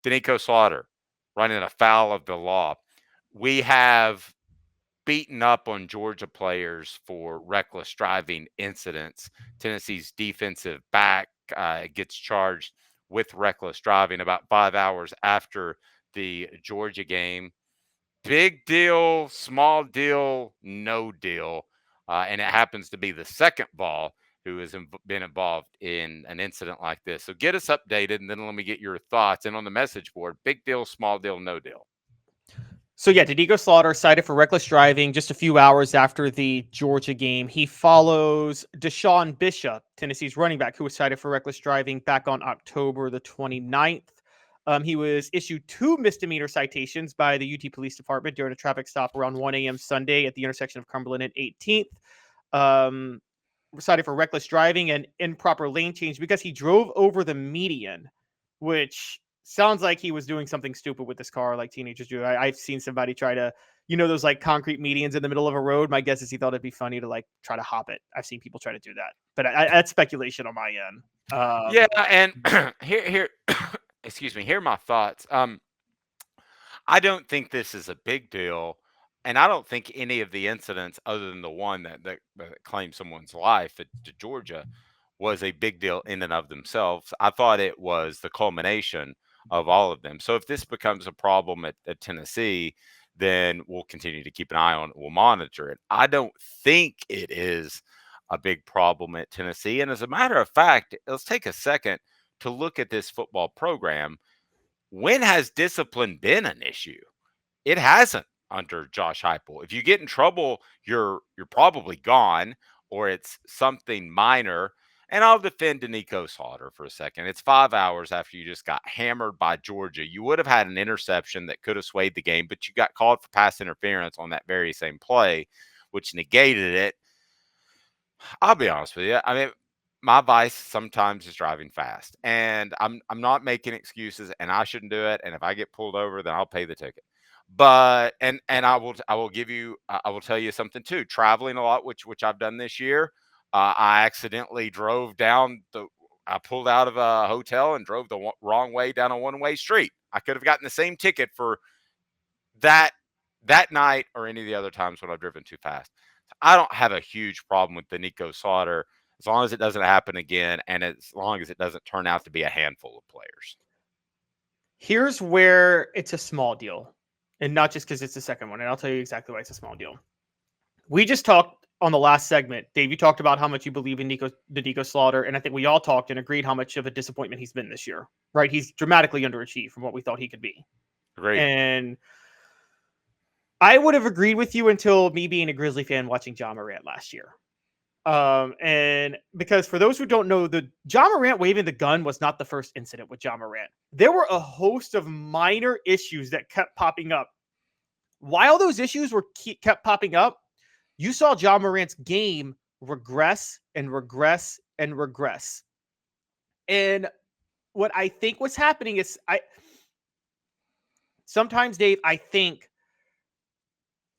Doneiko Slaughter running afoul of the law. We have beaten up on Georgia players for reckless driving incidents. Tennessee's defensive back gets charged with reckless driving about 5 hours after the Georgia game. Big deal, small deal, no deal. And it happens to be the second Vol who has been involved in an incident like this. So get us updated, and then let me get your thoughts. And on the message board, big deal, small deal, no deal. So yeah, Doneiko Slaughter cited for reckless driving just a few hours after the Georgia game. He follows DeSean Bishop, Tennessee's running back, who was cited for reckless driving back on October the 29th. He was issued 2 misdemeanor citations by the UT Police Department during a traffic stop around 1 a.m. Sunday at the intersection of Cumberland and 18th. Cited for reckless driving and improper lane change because he drove over the median, which sounds like he was doing something stupid with this car like teenagers do. I've seen somebody try to, those like concrete medians in the middle of a road. My guess is he thought it'd be funny to like try to hop it. I've seen people try to do that, but that's speculation on my end. Yeah, and here, excuse me. Here are my thoughts. I don't think this is a big deal, and I don't think any of the incidents, other than the one that claimed someone's life to Georgia, was a big deal in and of themselves. I thought it was the culmination of all of them. So if this becomes a problem at Tennessee, then we'll continue to keep an eye on it. We'll monitor it. I don't think it is a big problem at Tennessee. And as a matter of fact, let's take a second to look at this football program. When has discipline been an issue? It hasn't under Josh Heupel. If you get in trouble, you're probably gone, or it's something minor. And I'll defend Doneiko Slaughter for a second. It's 5 hours after you just got hammered by Georgia. You would have had an interception that could have swayed the game, but you got called for pass interference on that very same play, which negated it. I'll be honest with you. I mean, my vice sometimes is driving fast, and I'm not making excuses, and I shouldn't do it. And if I get pulled over, then I'll pay the ticket. But and I will give you I will tell you something too. Traveling a lot, which I've done this year, I accidentally drove down the. I pulled out of a hotel and drove the wrong way down a one-way street. I could have gotten the same ticket for that night or any of the other times when I've driven too fast. I don't have a huge problem with the Doneiko Slaughter as long as it doesn't happen again, and as long as it doesn't turn out to be a handful of players. Here's where it's a small deal, and not just because it's the second one. And I'll tell you exactly why it's a small deal. We just talked on the last segment, Dave. You talked about how much you believe in Doneiko Slaughter, and I think we all talked and agreed how much of a disappointment he's been this year. Right? He's dramatically underachieved from what we thought he could be. Great. And I would have agreed with you until me being a Grizzly fan watching John Morant last year. And because for those who don't know, the John Morant waving the gun was not the first incident with John Morant. There were a host of minor issues that kept popping up. While those issues kept popping up, you saw John Morant's game regress and regress and regress. And what I think what's happening is sometimes, Dave, I think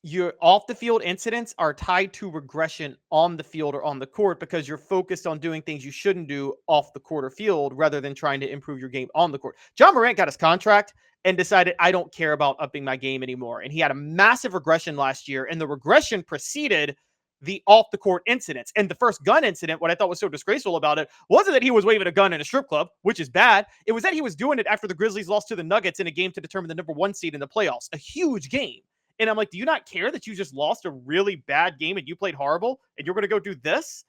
your off the field incidents are tied to regression on the field or on the court because you're focused on doing things you shouldn't do off the court or field rather than trying to improve your game on the court. John Morant got his contract and decided, I don't care about upping my game anymore. And he had a massive regression last year, and the regression preceded the off the court incidents. And the first gun incident, what I thought was so disgraceful about it wasn't that he was waving a gun in a strip club, which is bad. It was that he was doing it after the Grizzlies lost to the Nuggets in a game to determine the number 1 seed in the playoffs, a huge game. And I'm like, do you not care that you just lost a really bad game and you played horrible and you're going to go do this?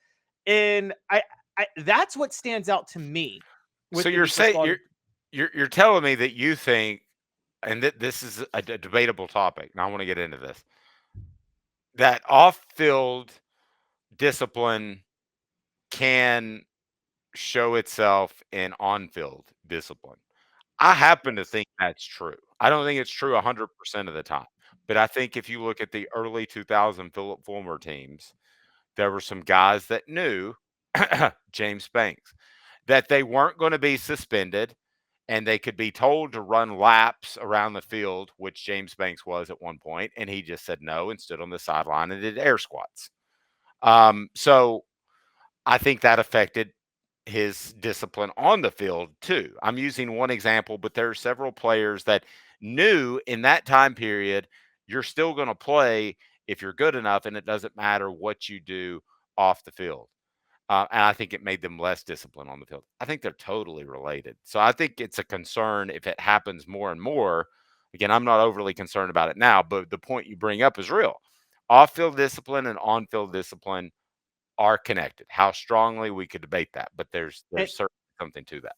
And I that's what stands out to me. So you're saying you're telling me that you think, and this is a debatable topic, and I want to get into this, that off-field discipline can show itself in on-field discipline. I happen to think that's true. I don't think it's true 100% of the time. But I think if you look at the early 2000 Philip Fulmer teams, there were some guys that knew, James Banks, that they weren't going to be suspended and they could be told to run laps around the field, which James Banks was at one point, and he just said no and stood on the sideline and did air squats. So I think that affected his discipline on the field too. I'm using one example, but there are several players that knew in that time period you're still going to play if you're good enough, and it doesn't matter what you do off the field. And I think it made them less disciplined on the field. I think they're totally related. So I think it's a concern if it happens more and more. Again, I'm not overly concerned about it now, but the point you bring up is real. Off field discipline and on field discipline are connected. How strongly we could debate that, but And, there's certainly something to that.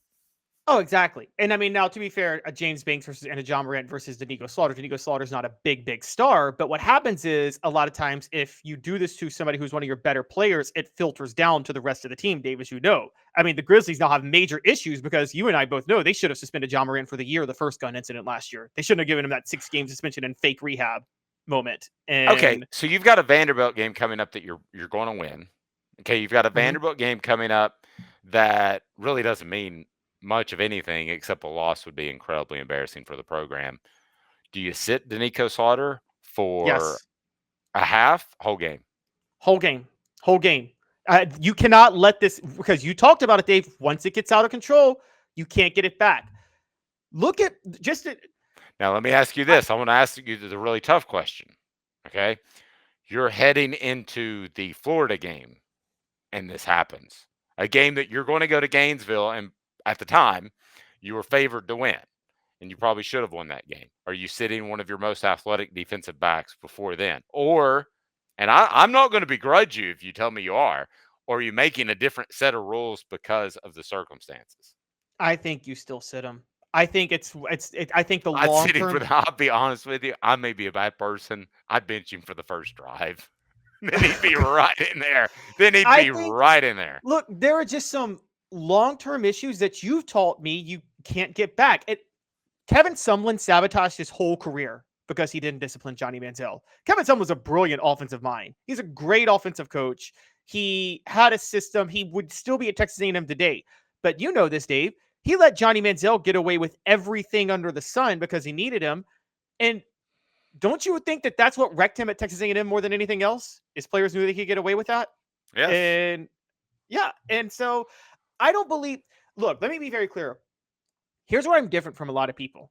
oh, exactly. And I mean, now to be fair, a James Banks versus and a John Morant versus Doneiko Slaughter. Doneiko Slaughter is not a big star, but what happens is a lot of times if you do this to somebody who's one of your better players, it filters down to the rest of the team, Dave, as you know. I mean, the Grizzlies now have major issues because you and I both know they should have suspended John Morant for the year of the first gun incident last year. They shouldn't have given him that 6-game suspension and fake rehab moment. Okay, And so you've got a Vanderbilt game coming up that you're going to win. Okay, you've got a Mhm. Vanderbilt game coming up that really doesn't mean much of anything except a loss would be incredibly embarrassing for the program. Do you sit Doneiko Slaughter for Yes, a half, whole game? whole game, whole game. You cannot let this because you talked about it, Dave. Once it gets out of control, you can't get it back. Look at just Now, let me ask you I, this. I want to ask you the really tough question. Okay, you're heading into the Florida game, and this happens. A game that you're going to go to Gainesville, and at the time, you were favored to win, and you probably should have won that game. Are you sitting one of your most athletic defensive backs before then? Or, and I'm not going to begrudge you if you tell me you are, or are you making a different set of rules because of the circumstances? I think you still sit him. I think I think the I'd long sit him for term. the. I'll be honest with you. I may be a bad person. I'd bench him for the first drive. Then he'd be right in there. Then he'd I be think right in there. look, there are just some long term issues that you've taught me you can't get back. Kevin Sumlin sabotaged his whole career because he didn't discipline Johnny Manziel. Kevin Sumlin was a brilliant offensive mind. He's a great offensive coach. He had a system. He would still be at Texas A&M today. But you know this, Dave. He let Johnny Manziel get away with everything under the sun because he needed him. And don't you think that that's what wrecked him at Texas A&M more than anything else? His players knew they could get away with that. Yes. And yeah, and so I don't believe. Look, let me be very clear. Here's where I'm different from a lot of people.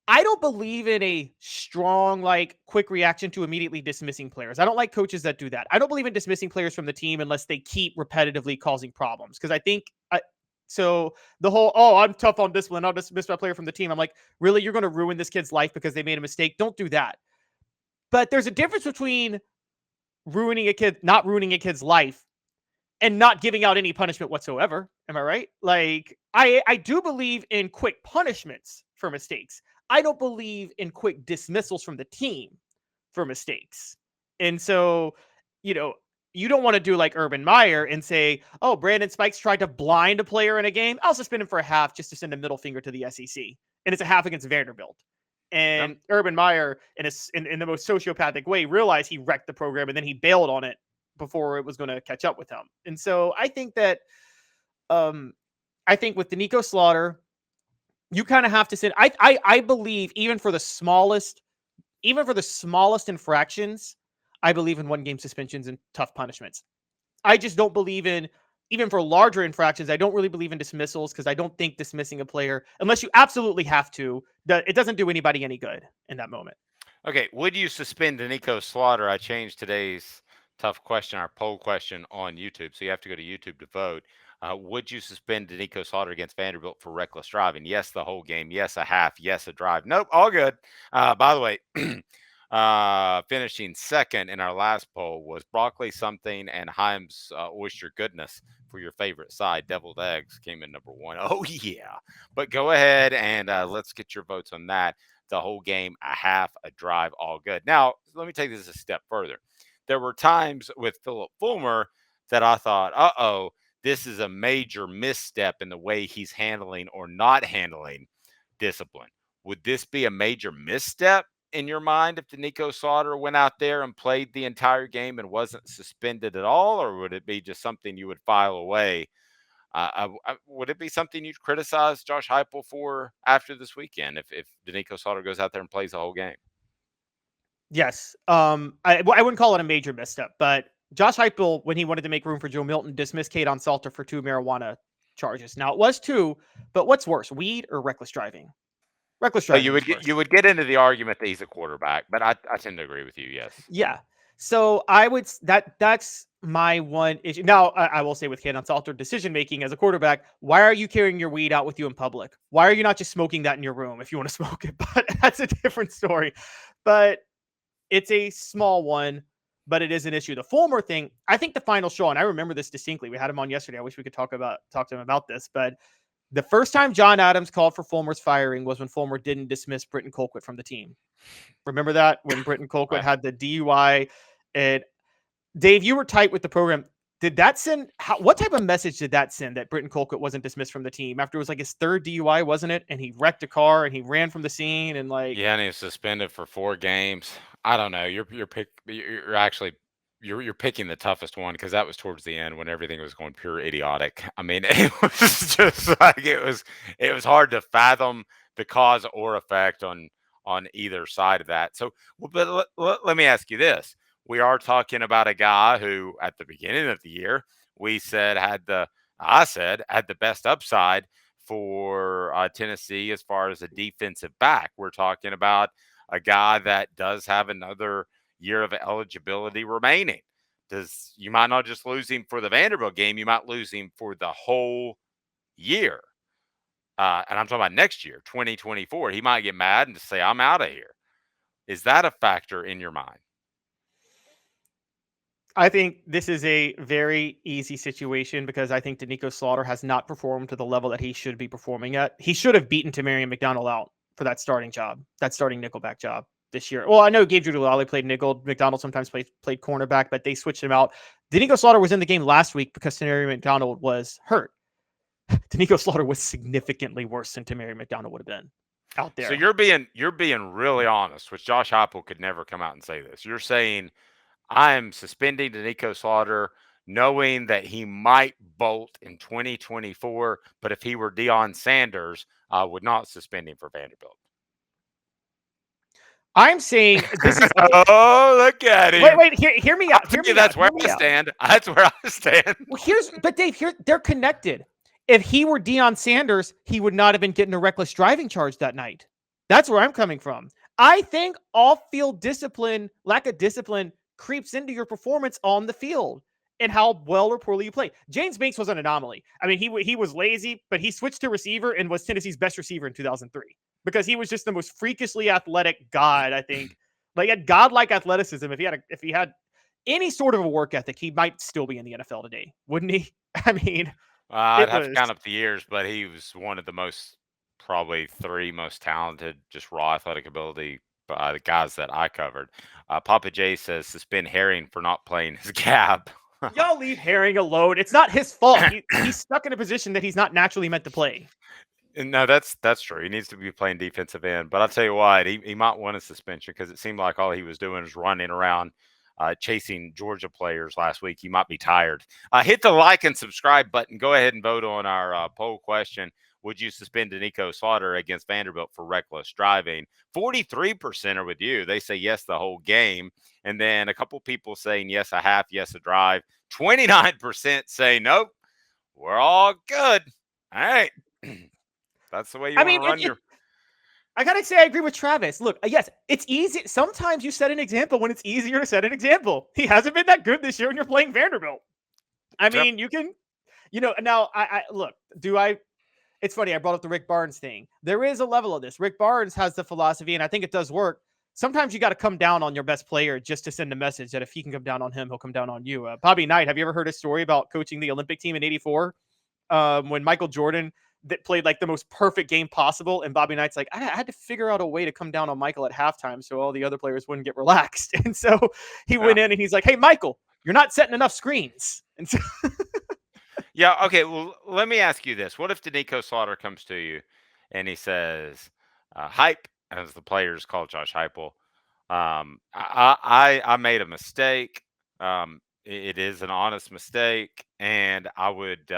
I don't believe in a strong, like, quick reaction to immediately dismissing players. I don't like coaches that do that. I don't believe in dismissing players from the team unless they keep repetitively causing problems. Because I think, so the whole, oh, I'm tough on discipline, I'll dismiss my player from the team. I'm like, really? You're going to ruin this kid's life because they made a mistake? Don't do that. But there's a difference between not ruining a kid's life and not giving out any punishment whatsoever. Am I right? Like, I do believe in quick punishments for mistakes. I don't believe in quick dismissals from the team for mistakes. And so, you know, you don't want to do like Urban Meyer and say, oh, Brandon Spikes tried to blind a player in a game. I'll suspend him for a half just to send a middle finger to the SEC. And it's a half against Vanderbilt. Yep. And Urban Meyer, in the most sociopathic way, realized he wrecked the program and then he bailed on it before it was going to catch up with him. And so I think that, I think with Doneiko Slaughter, you kind of have to sit. I believe even for the smallest infractions, I believe in 1-game suspensions and tough punishments. I just don't believe in, even for larger infractions, I don't really believe in dismissals because I don't think dismissing a player, unless you absolutely have to, it doesn't do anybody any good in that moment. Okay. Would you suspend Doneiko Slaughter? I changed today's tough question, our poll question on YouTube. So you have to go to YouTube to vote. Would you suspend Doneiko Slaughter against Vanderbilt for reckless driving? Yes, the whole game. Yes, a half. Yes, a drive. Nope, all good. By the way, finishing second in our last poll was broccoli something and Heim's oyster goodness for your favorite side. Deviled eggs came in number one. Oh yeah, but go ahead and let's get your votes on that. The whole game, a half, a drive, all good. Now let me take this a step further. There were times with Philip Fulmer that I thought, this is a major misstep in the way he's handling or not handling discipline. Would this be a major misstep in your mind if Doneiko Slaughter went out there and played the entire game and wasn't suspended at all, or would it be just something you would file away? Would it be something you'd criticize Josh Heupel for after this weekend if Doneiko Slaughter goes out there and plays the whole game? Yes. I wouldn't call it a major misstep, but Josh Heupel, when he wanted to make room for Joe Milton, dismissed Kadon Salter for 2 marijuana charges. Now it was 2, but what's worse, weed or reckless driving? Reckless Oh, you driving would is get worse. you would get into the argument that he's a quarterback, but I tend to agree with you. Yes. Yeah. So I would that's my one issue. Now I will say with unaltered decision making as a quarterback, why are you carrying your weed out with you in public? Why are you not just smoking that in your room if you want to smoke it? But that's a different story. But it's a small one, but it is an issue. The Fulmer thing, I think the final straw, and I remember this distinctly. We had him on yesterday. I wish we could talk to him about this, but the first time John Adams called for Fulmer's firing was when Fulmer didn't dismiss Britton Colquitt from the team. Remember that when Britton Colquitt Right. had the DUI? And Dave, you were tight with the program. Did that send what type of message did that send that Britton Colquitt wasn't dismissed from the team after it was like his 3rd DUI, wasn't it? And he wrecked a car and he ran from the scene and like Yeah, and he was suspended for 4 games. I don't know. You're picking the toughest one because that was towards the end when everything was going pure idiotic. I mean, it was just like it was hard to fathom the cause or effect on either side of that. So, but let me ask you this: we are talking about a guy who, at the beginning of the year, we said I said had the best upside for Tennessee as far as a defensive back. We're talking about a guy that does have another year of eligibility remaining. You might not just lose him for the Vanderbilt game, you might lose him for the whole year. And I'm talking about next year, 2024. He might get mad and just say, I'm out of here. Is that a factor in your mind? I think this is a very easy situation because I think Doneiko Slaughter has not performed to the level that he should be performing at. He should have beaten Tamarion McDonald out for that starting job, that starting nickelback job this year. Well, I know Gabe Giuliani played nickel. McDonald sometimes played cornerback, but they switched him out. Doneiko Slaughter was in the game last week because Tamarion McDonald was hurt. Doneiko Slaughter was significantly worse than Tamarion McDonald would have been out there. So you're being really honest, which Josh Heupel could never come out and say this. You're saying I am suspending Doneiko Slaughter, knowing that he might bolt in 2024. But if he were Deion Sanders, I would not suspend him for Vanderbilt. I'm saying this is. Oh, look at him! Wait, hear me out. That's where I stand. That's where I stand. Well, but Dave, they're connected. If he were Deion Sanders, he would not have been getting a reckless driving charge that night. That's where I'm coming from. I think off-field discipline, lack of discipline, creeps into your performance on the field and how well or poorly you play. James Banks was an anomaly. I mean, he was lazy, but he switched to receiver and was Tennessee's best receiver in 2003 because he was just the most freakishly athletic god, I think. Like, he had godlike athleticism. If he had any sort of a work ethic, he might still be in the NFL today, wouldn't he? I mean, I'd have to count up the years, but he was one of the probably 3 most talented, just raw athletic ability the guys that I covered. Papa J says suspend Herring for not playing his gap. Y'all leave Herring alone. It's not his fault. He's stuck in a position that he's not naturally meant to play. No, that's true. He needs to be playing defensive end. But I'll tell you what, he might want a suspension because it seemed like all he was doing was running around chasing Georgia players last week. He might be tired. Hit the like and subscribe button. Go ahead and vote on our poll question. Would you suspend Doneiko Slaughter against Vanderbilt for reckless driving? 43% are with you. They say yes the whole game. And then a couple people saying yes a half, yes a drive. 29% say nope. We're all good. All right. That's the way you want to run your... I got to say, I agree with Travis. Look, yes, it's easy. Sometimes you set an example when it's easier to set an example. He hasn't been that good this year when you're playing Vanderbilt. I mean, you can, now look, it's funny. I brought up the Rick Barnes thing. There is a level of this. Rick Barnes has the philosophy, and I think it does work. Sometimes you got to come down on your best player just to send a message that if he can come down on him, he'll come down on you. Bobby Knight, have you ever heard a story about coaching the Olympic team in '84 when Michael Jordan that played like the most perfect game possible, and Bobby Knight's like, I had to figure out a way to come down on Michael at halftime so all the other players wouldn't get relaxed. And so he went in and he's like, hey, Michael, you're not setting enough screens. And so yeah, okay, well, let me ask you this. What if Doneiko Slaughter comes to you and he says, hype, as the players call Josh Heupel, I made a mistake. It is an honest mistake, and I would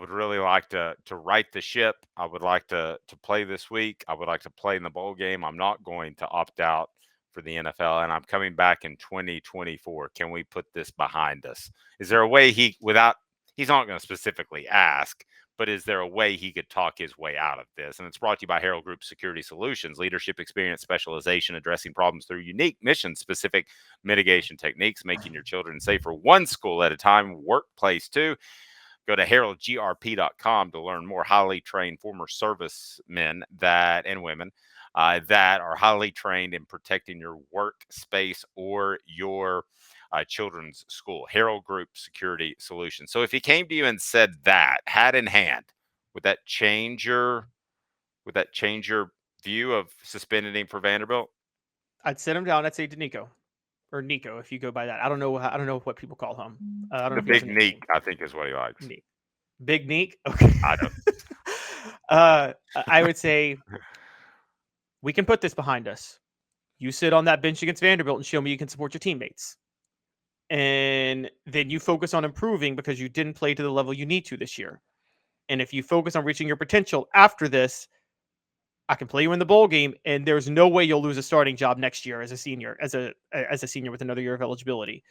really like to right the ship. I would like to play this week. I would like to play in the bowl game. I'm not going to opt out for the NFL, and I'm coming back in 2024. Can we put this behind us? Is there a way he's not going to specifically ask, but is there a way he could talk his way out of this? And it's brought to you by Herald Group Security Solutions, leadership, experience, specialization, addressing problems through unique mission-specific mitigation techniques, making your children safer one school at a time, workplace too. Go to heraldgrp.com to learn more. Highly trained former servicemen and women that are highly trained in protecting your workspace or your children's school. Herald Group Security Solutions. So if he came to you and said that, hat in hand, would that change your view of suspending him for Vanderbilt? I'd sit him down. I'd say Doneiko or Nico if you go by that. I don't know. I don't know what people call him. I don't know The if he has a big nickname. Neek, I think, is what he likes. Neek. Big Neek. Okay. I don't. I would say we can put this behind us. You sit on that bench against Vanderbilt and show me you can support your teammates. And then you focus on improving because you didn't play to the level you need to this year. And if you focus on reaching your potential after this, I can play you in the bowl game, and there's no way you'll lose a starting job next year as a senior, as a senior with another year of eligibility.